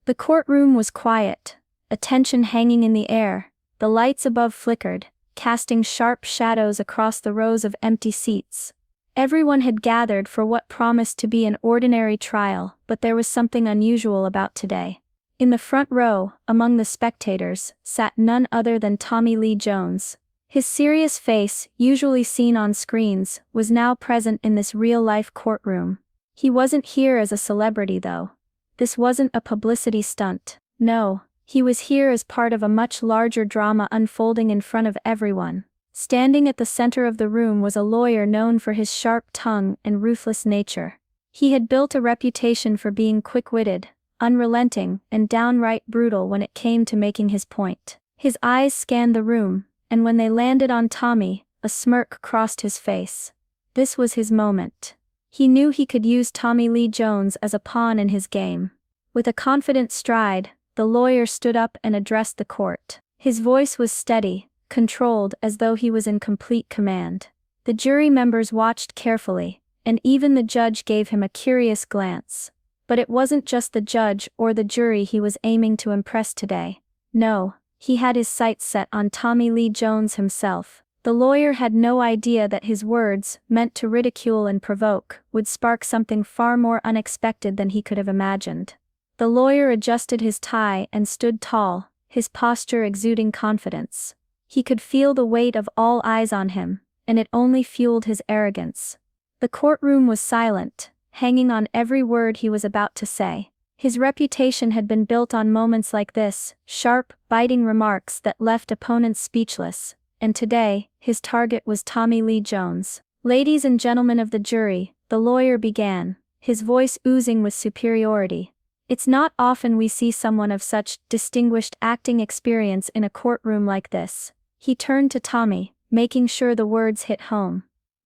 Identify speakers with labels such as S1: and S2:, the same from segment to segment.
S1: The courtroom was quiet, attention hanging in the air. The lights above flickered, casting sharp shadows across the rows of empty seats. Everyone had gathered for what promised to be an ordinary trial, but there was something unusual about today. In the front row, among the spectators, sat none other than Tommy Lee Jones. His serious face, usually seen on screens, was now present in this real-life courtroom. He wasn't here as a celebrity though. This wasn't a publicity stunt. No, he was here as part of a much larger drama unfolding in front of everyone. Standing at the center of the room was a lawyer known for his sharp tongue and ruthless nature. He had built a reputation for being quick-witted, unrelenting, and downright brutal when it came to making his point. His eyes scanned the room, and when they landed on Tommy, a smirk crossed his face. This was his moment. He knew he could use Tommy Lee Jones as a pawn in his game. With a confident stride, the lawyer stood up and addressed the court. His voice was steady, controlled as though he was in complete command. The jury members watched carefully, and even the judge gave him a curious glance. But it wasn't just the judge or the jury he was aiming to impress today. No, he had his sights set on Tommy Lee Jones himself. The lawyer had no idea that his words, meant to ridicule and provoke, would spark something far more unexpected than he could have imagined. The lawyer adjusted his tie and stood tall, his posture exuding confidence. He could feel the weight of all eyes on him, and it only fueled his arrogance. The courtroom was silent, hanging on every word he was about to say. His reputation had been built on moments like this, sharp, biting remarks that left opponents speechless, and today, his target was Tommy Lee Jones. "Ladies and gentlemen of the jury," the lawyer began, his voice oozing with superiority. "It's not often we see someone of such distinguished acting experience in a courtroom like this." He turned to Tommy, making sure the words hit home.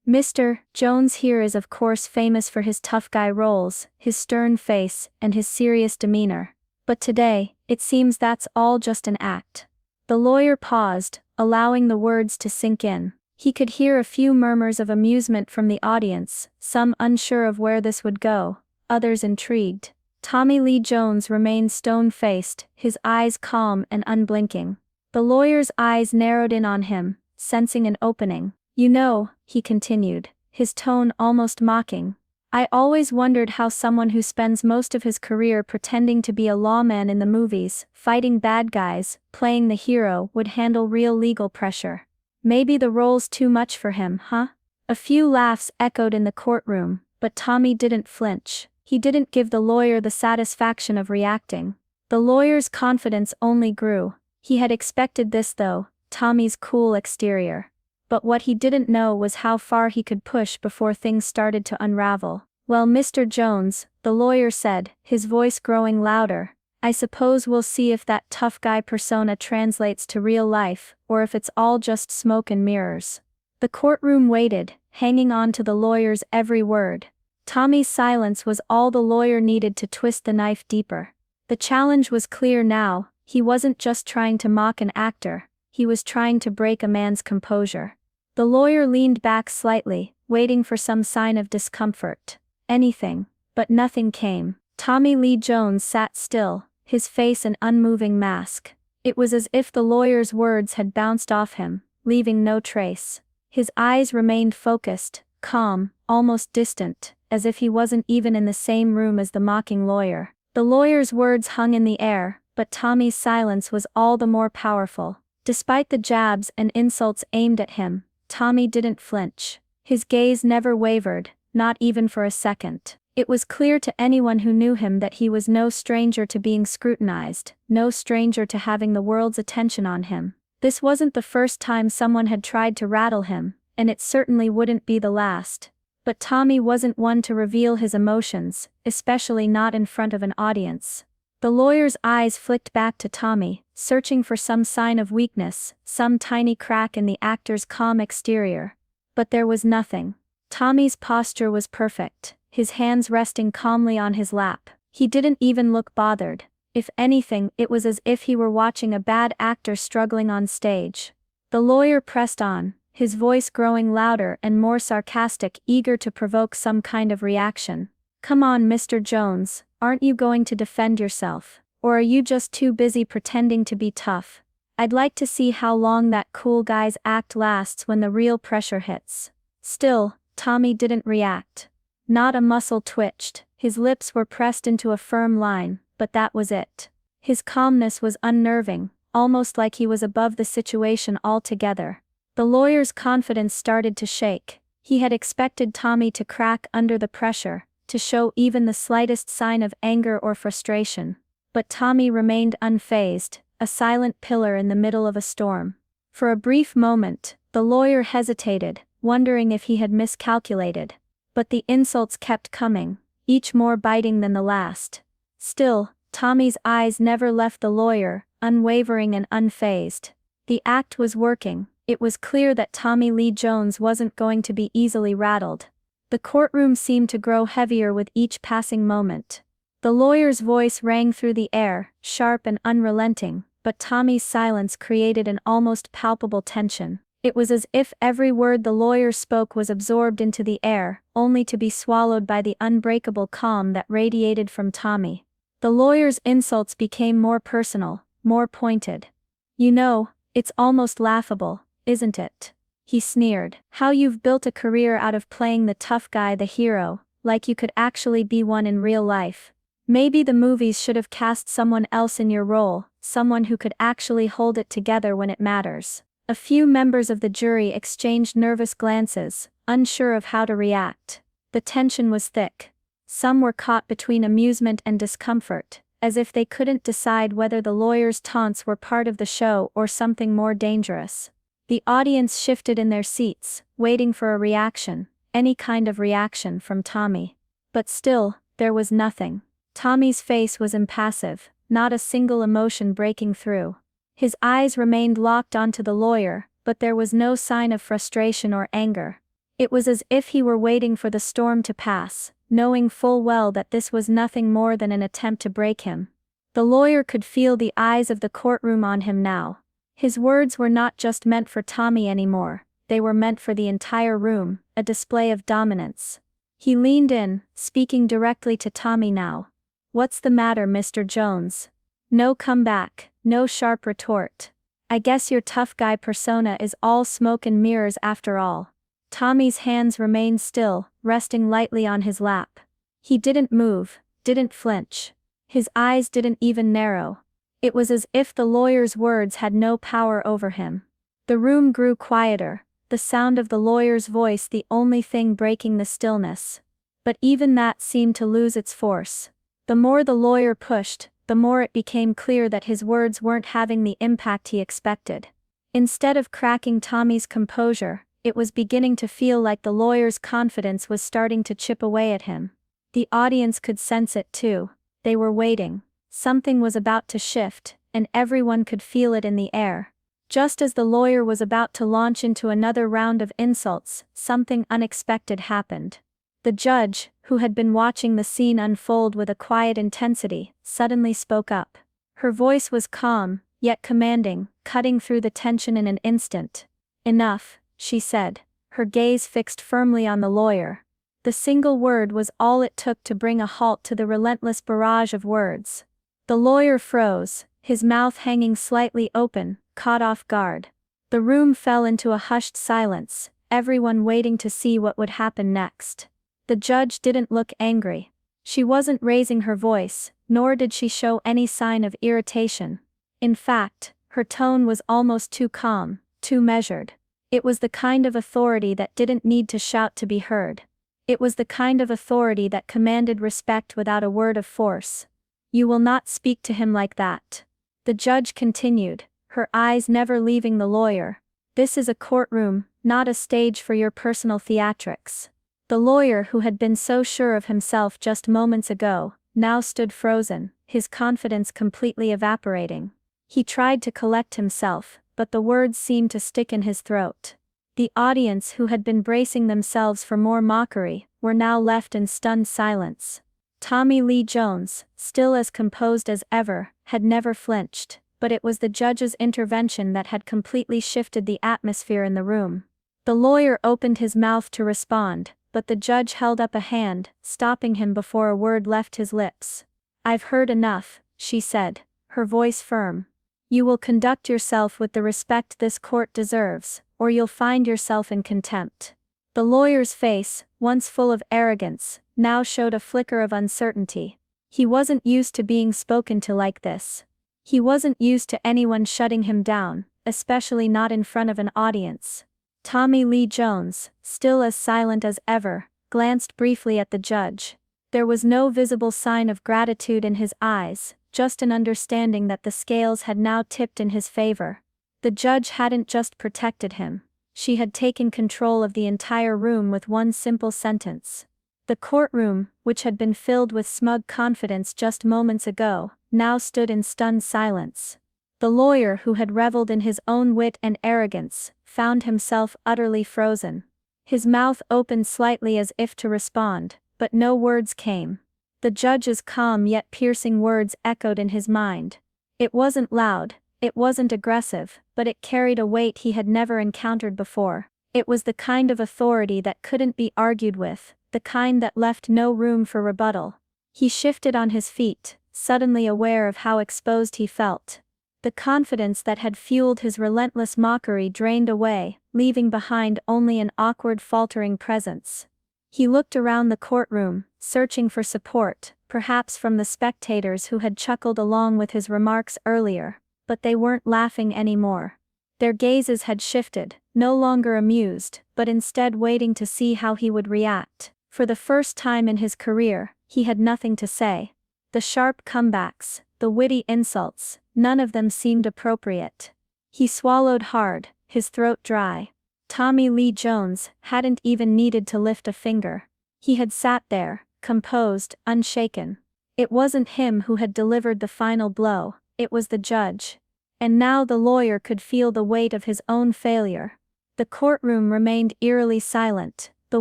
S1: "Mr. Jones here is of course famous for his tough guy roles, his stern face, and his serious demeanor. But today, it seems that's all just an act." The lawyer paused, allowing the words to sink in. He could hear a few murmurs of amusement from the audience, some unsure of where this would go, others intrigued. Tommy Lee Jones remained stone-faced, his eyes calm and unblinking. The lawyer's eyes narrowed in on him, sensing an opening. "You know," he continued, his tone almost mocking, "I always wondered how someone who spends most of his career pretending to be a lawman in the movies, fighting bad guys, playing the hero, would handle real legal pressure. Maybe the role's too much for him, huh?" A few laughs echoed in the courtroom, but Tommy didn't flinch. He didn't give the lawyer the satisfaction of reacting. The lawyer's confidence only grew. He had expected this though, Tommy's cool exterior. But what he didn't know was how far he could push before things started to unravel. "Well, Mr. Jones," the lawyer said, his voice growing louder, "I suppose we'll see if that tough guy persona translates to real life, or if it's all just smoke and mirrors." The courtroom waited, hanging on to the lawyer's every word. Tommy's silence was all the lawyer needed to twist the knife deeper. The challenge was clear now, he wasn't just trying to mock an actor, he was trying to break a man's composure. The lawyer leaned back slightly, waiting for some sign of discomfort. Anything, but nothing came. Tommy Lee Jones sat still, his face an unmoving mask. It was as if the lawyer's words had bounced off him, leaving no trace. His eyes remained focused, calm, almost distant, as if he wasn't even in the same room as the mocking lawyer. The lawyer's words hung in the air, but Tommy's silence was all the more powerful. Despite the jabs and insults aimed at him, Tommy didn't flinch. His gaze never wavered, not even for a second. It was clear to anyone who knew him that he was no stranger to being scrutinized, no stranger to having the world's attention on him. This wasn't the first time someone had tried to rattle him, and it certainly wouldn't be the last. But Tommy wasn't one to reveal his emotions, especially not in front of an audience. The lawyer's eyes flicked back to Tommy, searching for some sign of weakness, some tiny crack in the actor's calm exterior. But there was nothing. Tommy's posture was perfect, his hands resting calmly on his lap. He didn't even look bothered. If anything, it was as if he were watching a bad actor struggling on stage. The lawyer pressed on, his voice growing louder and more sarcastic, eager to provoke some kind of reaction. "Come on, Mr. Jones, aren't you going to defend yourself? Or are you just too busy pretending to be tough? I'd like to see how long that cool guy's act lasts when the real pressure hits. Still, Tommy didn't react. Not a muscle twitched, his lips were pressed into a firm line, but that was it. His calmness was unnerving, almost like he was above the situation altogether. The lawyer's confidence started to shake. He had expected Tommy to crack under the pressure, to show even the slightest sign of anger or frustration. But Tommy remained unfazed, a silent pillar in the middle of a storm. For a brief moment, the lawyer hesitated, wondering if he had miscalculated. But the insults kept coming, each more biting than the last. Still, Tommy's eyes never left the lawyer, unwavering and unfazed. The act was working. It was clear that Tommy Lee Jones wasn't going to be easily rattled. The courtroom seemed to grow heavier with each passing moment. The lawyer's voice rang through the air, sharp and unrelenting, but Tommy's silence created an almost palpable tension. It was as if every word the lawyer spoke was absorbed into the air, only to be swallowed by the unbreakable calm that radiated from Tommy. The lawyer's insults became more personal, more pointed. "You know, it's almost laughable, isn't it?" he sneered. "How you've built a career out of playing the tough guy, the hero, like you could actually be one in real life. Maybe the movies should have cast someone else in your role, someone who could actually hold it together when it matters." A few members of the jury exchanged nervous glances, unsure of how to react. The tension was thick. Some were caught between amusement and discomfort, as if they couldn't decide whether the lawyer's taunts were part of the show or something more dangerous. The audience shifted in their seats, waiting for a reaction, any kind of reaction from Tommy. But still, there was nothing. Tommy's face was impassive, not a single emotion breaking through. His eyes remained locked onto the lawyer, but there was no sign of frustration or anger. It was as if he were waiting for the storm to pass, knowing full well that this was nothing more than an attempt to break him. The lawyer could feel the eyes of the courtroom on him now. His words were not just meant for Tommy anymore, they were meant for the entire room, a display of dominance. He leaned in, speaking directly to Tommy now. "What's the matter, Mr. Jones?" No comeback, no sharp retort. "I guess your tough guy persona is all smoke and mirrors after all." Tommy's hands remained still, resting lightly on his lap. He didn't move, didn't flinch. His eyes didn't even narrow. It was as if the lawyer's words had no power over him. The room grew quieter, the sound of the lawyer's voice the only thing breaking the stillness. But even that seemed to lose its force. The more the lawyer pushed, the more it became clear that his words weren't having the impact he expected. Instead of cracking Tommy's composure, it was beginning to feel like the lawyer's confidence was starting to chip away at him. The audience could sense it too. They were waiting. Something was about to shift, and everyone could feel it in the air. Just as the lawyer was about to launch into another round of insults, something unexpected happened. The judge, who had been watching the scene unfold with a quiet intensity, suddenly spoke up. Her voice was calm, yet commanding, cutting through the tension in an instant. "Enough," she said, her gaze fixed firmly on the lawyer. The single word was all it took to bring a halt to the relentless barrage of words. The lawyer froze, his mouth hanging slightly open, caught off guard. The room fell into a hushed silence, everyone waiting to see what would happen next. The judge didn't look angry. She wasn't raising her voice, nor did she show any sign of irritation. In fact, her tone was almost too calm, too measured. It was the kind of authority that didn't need to shout to be heard. It was the kind of authority that commanded respect without a word of force. "You will not speak to him like that," the judge continued, her eyes never leaving the lawyer. "This is a courtroom, not a stage for your personal theatrics." The lawyer, who had been so sure of himself just moments ago, now stood frozen, his confidence completely evaporating. He tried to collect himself, but the words seemed to stick in his throat. The audience, who had been bracing themselves for more mockery, were now left in stunned silence. Tommy Lee Jones, still as composed as ever, had never flinched, but it was the judge's intervention that had completely shifted the atmosphere in the room. The lawyer opened his mouth to respond, but the judge held up a hand, stopping him before a word left his lips. "I've heard enough," she said, her voice firm. You will conduct yourself with the respect this court deserves, or you'll find yourself in contempt. The lawyer's face, once full of arrogance, now showed a flicker of uncertainty. He wasn't used to being spoken to like this. He wasn't used to anyone shutting him down, especially not in front of an audience. Tommy Lee Jones, still as silent as ever, glanced briefly at the judge. There was no visible sign of gratitude in his eyes, just an understanding that the scales had now tipped in his favor. The judge hadn't just protected him. She had taken control of the entire room with one simple sentence. The courtroom, which had been filled with smug confidence just moments ago, now stood in stunned silence. The lawyer, who had reveled in his own wit and arrogance, found himself utterly frozen. His mouth opened slightly as if to respond, but no words came. The judge's calm yet piercing words echoed in his mind. It wasn't loud, it wasn't aggressive, but it carried a weight he had never encountered before. It was the kind of authority that couldn't be argued with, the kind that left no room for rebuttal. He shifted on his feet, suddenly aware of how exposed he felt. The confidence that had fueled his relentless mockery drained away, leaving behind only an awkward faltering presence. He looked around the courtroom, searching for support, perhaps from the spectators who had chuckled along with his remarks earlier, but they weren't laughing anymore. Their gazes had shifted, no longer amused, but instead waiting to see how he would react. For the first time in his career, he had nothing to say. The sharp comebacks, the witty insults, none of them seemed appropriate. He swallowed hard, his throat dry. Tommy Lee Jones hadn't even needed to lift a finger. He had sat there, composed, unshaken. It wasn't him who had delivered the final blow, it was the judge. And now the lawyer could feel the weight of his own failure. The courtroom remained eerily silent, the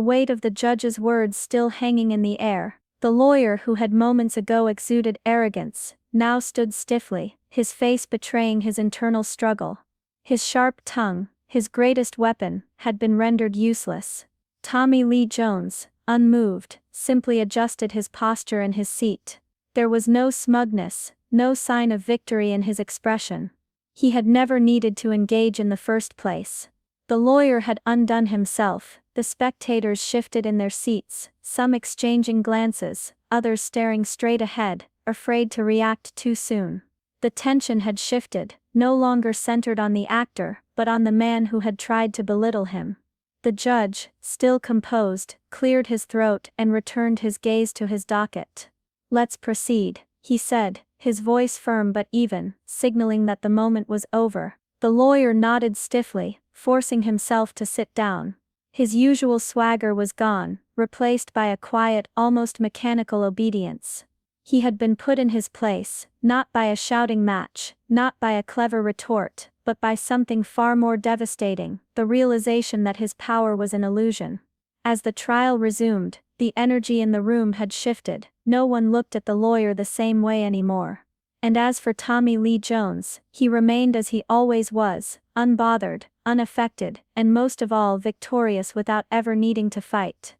S1: weight of the judge's words still hanging in the air. The lawyer, who had moments ago exuded arrogance, now stood stiffly, his face betraying his internal struggle. His sharp tongue, his greatest weapon, had been rendered useless. Tommy Lee Jones, unmoved, simply adjusted his posture in his seat. There was no smugness, no sign of victory in his expression. He had never needed to engage in the first place. The lawyer had undone himself. The spectators shifted in their seats, some exchanging glances, others staring straight ahead, afraid to react too soon. The tension had shifted, no longer centered on the actor, but on the man who had tried to belittle him. The judge, still composed, cleared his throat and returned his gaze to his docket. "Let's proceed," he said, his voice firm but even, signaling that the moment was over. The lawyer nodded stiffly, forcing himself to sit down. His usual swagger was gone, replaced by a quiet, almost mechanical obedience. He had been put in his place, not by a shouting match, not by a clever retort, but by something far more devastating, the realization that his power was an illusion. As the trial resumed, the energy in the room had shifted. No one looked at the lawyer the same way anymore. And as for Tommy Lee Jones, he remained as he always was, unbothered, unaffected, and most of all victorious without ever needing to fight.